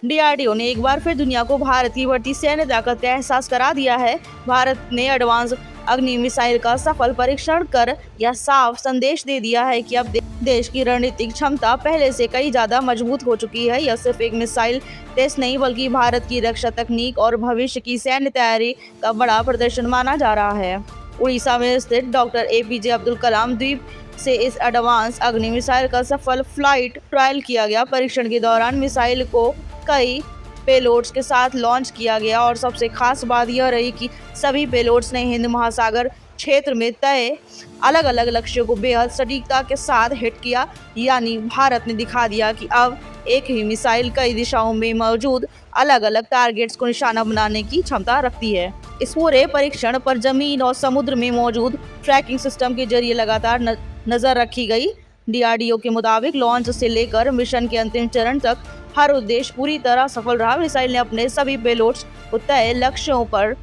DRDO ने एक बार फिर दुनिया को भारत की बढ़ती सैन्य ताकत का एहसास करा दिया है। भारत ने एडवांस अग्नि मिसाइल का सफल परीक्षण कर यह साफ संदेश दे दिया है कि अब देश की रणनीतिक क्षमता पहले से कई ज्यादा मजबूत हो चुकी है। यह सिर्फ एक मिसाइल टेस्ट नहीं बल्कि भारत की रक्षा तकनीक और भविष्य की सैन्य तैयारी का बड़ा प्रदर्शन माना जा रहा है। उड़ीसा में स्थित डॉक्टर APJ अब्दुल कलाम द्वीप से इस एडवांस अग्नि मिसाइल का सफल फ्लाइट ट्रायल किया गया। परीक्षण के दौरान मिसाइल को कई पेलोड्स के साथ लॉन्च किया गया और सबसे खास बात यह रही कि सभी पेलोड्स ने हिंद महासागर क्षेत्र में तय अलग अलग लक्ष्यों को बेहद सटीकता के साथ हिट किया। यानी भारत ने दिखा दिया कि अब एक ही मिसाइल कई दिशाओं में मौजूद अलग अलग टारगेट्स को निशाना बनाने की क्षमता रखती है। इस पूरे परीक्षण पर जमीन और समुद्र में मौजूद ट्रैकिंग सिस्टम के जरिए लगातार नजर रखी गई। डीआरडीओ के मुताबिक लॉन्च से लेकर मिशन के अंतिम चरण तक हर उद्देश्य पूरी तरह सफल रहा। मिसाइल ने अपने सभी पेलोड्स को तय लक्ष्यों पर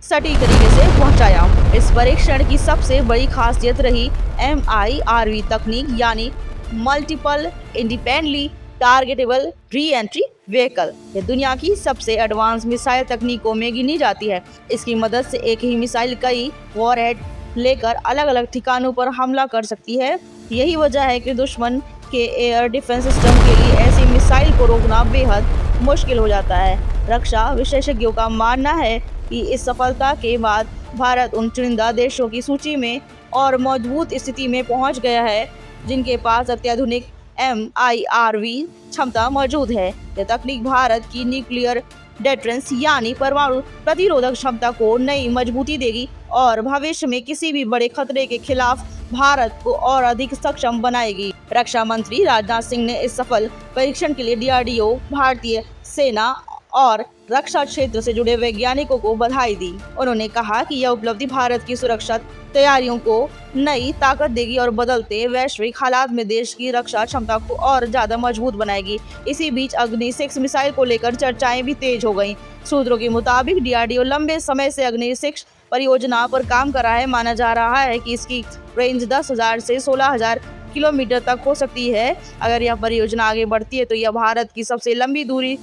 सटीक तरीके से पहुंचाया। इस परीक्षण की सबसे बड़ी खासियत रही MIRV तकनीक यानी multiple independently targetable re entry vehicle. यह दुनिया की सबसे एडवांस मिसाइल तकनीकों में गिनी जाती है। इसकी मदद से एक ही मिसाइल कई वॉरहेड लेकर अलग अलग ठिकानों पर हमला कर सकती है। यही वजह है कि दुश्मन के एयर डिफेंस सिस्टम के लिए ऐसी मिसाइल को रोकना बेहद मुश्किल हो जाता है। रक्षा विशेषज्ञों का मानना है कि इस सफलता के बाद भारत उन चुनिंदा देशों की सूची में और मजबूत स्थिति में पहुंच गया है जिनके पास अत्याधुनिक MIRV क्षमता मौजूद है। यह तकनीक भारत की न्यूक्लियर डेटरेंस यानी परमाणु प्रतिरोधक क्षमता को नई मजबूती देगी और भविष्य में किसी भी बड़े खतरे के खिलाफ भारत को और अधिक सक्षम बनाएगी। रक्षा मंत्री राजनाथ सिंह ने इस सफल परीक्षण के लिए डीआरडीओ, भारतीय सेना और रक्षा क्षेत्र से जुड़े वैज्ञानिकों को बधाई दी। उन्होंने कहा कि यह उपलब्धि भारत की सुरक्षा तैयारियों को नई ताकत देगी और बदलते वैश्विक हालात में देश की रक्षा क्षमता को और ज्यादा मजबूत बनाएगी। इसी बीच अग्नि 6 मिसाइल को लेकर चर्चाएं भी तेज हो गईं। सूत्रों के मुताबिक डीआरडीओ लंबे समय से अग्नि 6 परियोजना पर काम कर रहा है। माना जा रहा है कि इसकी रेंज 10,000 से 16,000 किलोमीटर तक हो सकती है। अगर यह परियोजना आगे बढ़ती है तो यह भारत की सबसे लंबी दूरी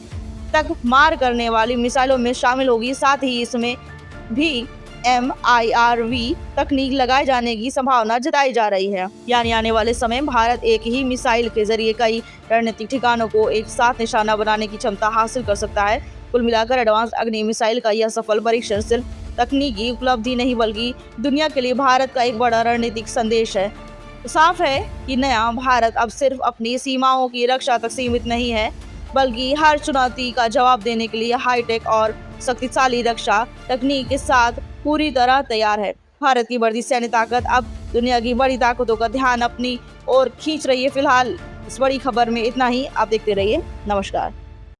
तक मार करने वाली मिसाइलों में शामिल होगी। साथ ही इसमें भी MIRV तकनीक लगाए जाने की संभावना जताई जा रही है। यानी आने वाले समय भारत एक ही मिसाइल के जरिए कई रणनीतिक ठिकानों को एक साथ निशाना बनाने की क्षमता हासिल कर सकता है। कुल मिलाकर एडवांस अग्नि मिसाइल का यह सफल परीक्षण सिर्फ तकनीकी उपलब्धि नहीं बल्कि दुनिया के लिए भारत का एक बड़ा रणनीतिक संदेश है। साफ है कि नया भारत अब सिर्फ अपनी सीमाओं की रक्षा तक सीमित नहीं है बल्कि हर चुनौती का जवाब देने के लिए हाईटेक और शक्तिशाली रक्षा तकनीक के साथ पूरी तरह तैयार है। भारत की बढ़ती सैन्य ताकत अब दुनिया की बड़ी ताकतों का ध्यान अपनी ओर खींच रही है। फिलहाल इस बड़ी खबर में इतना ही। आप देखते रहिए। नमस्कार।